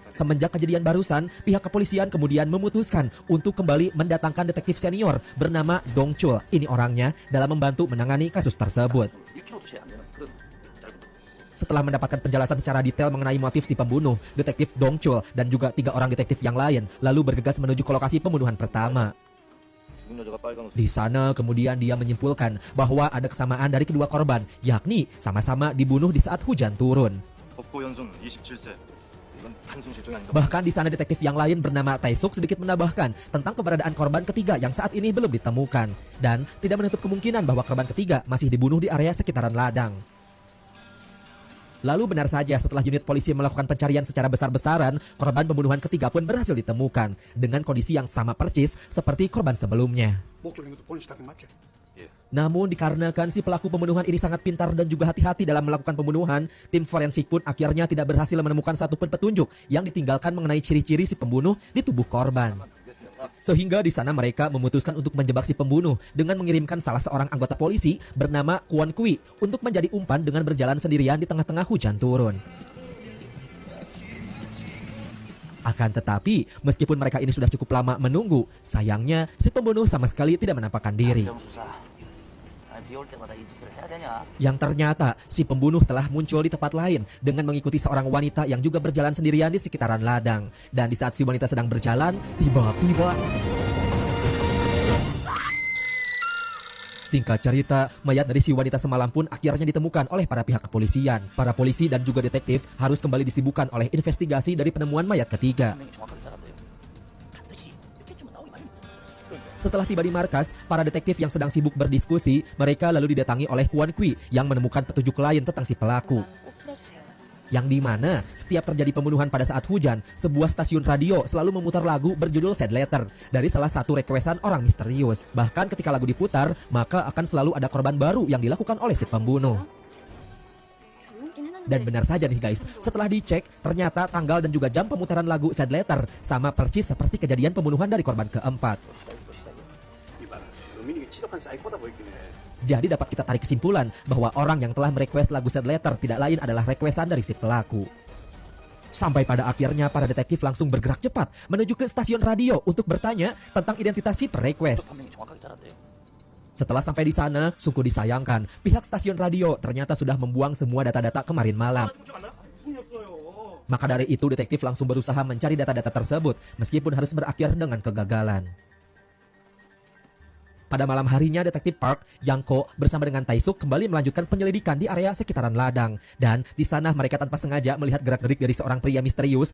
Semenjak kejadian barusan, pihak kepolisian kemudian memutuskan untuk kembali mendatangkan detektif senior bernama Dong Chul. Ini orangnya dalam membantu menangani kasus tersebut. Setelah mendapatkan penjelasan secara detail mengenai motif si pembunuh, detektif Dong Chul dan juga 3 orang detektif yang lain lalu bergegas menuju ke lokasi pembunuhan pertama. Di sana kemudian dia menyimpulkan bahwa ada kesamaan dari kedua korban, yakni sama-sama dibunuh di saat hujan turun. Bahkan di sana detektif yang lain bernama Taesuk sedikit menambahkan tentang keberadaan korban ketiga yang saat ini belum ditemukan dan tidak menutup kemungkinan bahwa korban ketiga masih dibunuh di area sekitaran ladang. Lalu benar saja setelah unit polisi melakukan pencarian secara besar-besaran, korban pembunuhan ketiga pun berhasil ditemukan dengan kondisi yang sama persis seperti korban sebelumnya. Namun dikarenakan si pelaku pembunuhan ini sangat pintar dan juga hati-hati dalam melakukan pembunuhan, tim forensik pun akhirnya tidak berhasil menemukan satupun petunjuk yang ditinggalkan mengenai ciri-ciri si pembunuh di tubuh korban. Sehingga di sana mereka memutuskan untuk menjebak si pembunuh dengan mengirimkan salah seorang anggota polisi bernama Kwon Kui untuk menjadi umpan dengan berjalan sendirian di tengah-tengah hujan turun. Akan tetapi, meskipun mereka ini sudah cukup lama menunggu, sayangnya si pembunuh sama sekali tidak menampakkan diri. Yang ternyata si pembunuh telah muncul di tempat lain dengan mengikuti seorang wanita yang juga berjalan sendirian di sekitaran ladang. Dan di saat si wanita sedang berjalan, tiba-tiba singkat cerita, mayat dari si wanita semalam pun akhirnya ditemukan oleh para pihak kepolisian. Para polisi dan juga detektif harus kembali disibukkan oleh investigasi dari penemuan mayat ketiga. Setelah tiba di markas, para detektif yang sedang sibuk berdiskusi, mereka lalu didatangi oleh Kwon Kui yang menemukan petunjuk lain tentang si pelaku. Yang dimana setiap terjadi pembunuhan pada saat hujan, sebuah stasiun radio selalu memutar lagu berjudul Sad Letter dari salah satu requestan orang misterius. Bahkan ketika lagu diputar, maka akan selalu ada korban baru yang dilakukan oleh si pembunuh. Dan benar saja nih guys, setelah dicek, ternyata tanggal dan juga jam pemutaran lagu Sad Letter sama persis seperti kejadian pembunuhan dari korban keempat. Jadi dapat kita tarik kesimpulan bahwa orang yang telah merequest lagu Sad Letter tidak lain adalah requestan dari si pelaku. Sampai pada akhirnya para detektif langsung bergerak cepat menuju ke stasiun radio untuk bertanya tentang identitas si perequest. Setelah sampai di sana, sungguh disayangkan, pihak stasiun radio ternyata sudah membuang semua data-data kemarin malam. Maka dari itu detektif langsung berusaha mencari data-data tersebut meskipun harus berakhir dengan kegagalan. Pada malam harinya, detektif Park Yang-ko bersama dengan Taesuk kembali melanjutkan penyelidikan di area sekitaran ladang. Dan di sana mereka tanpa sengaja melihat gerak-gerik dari seorang pria misterius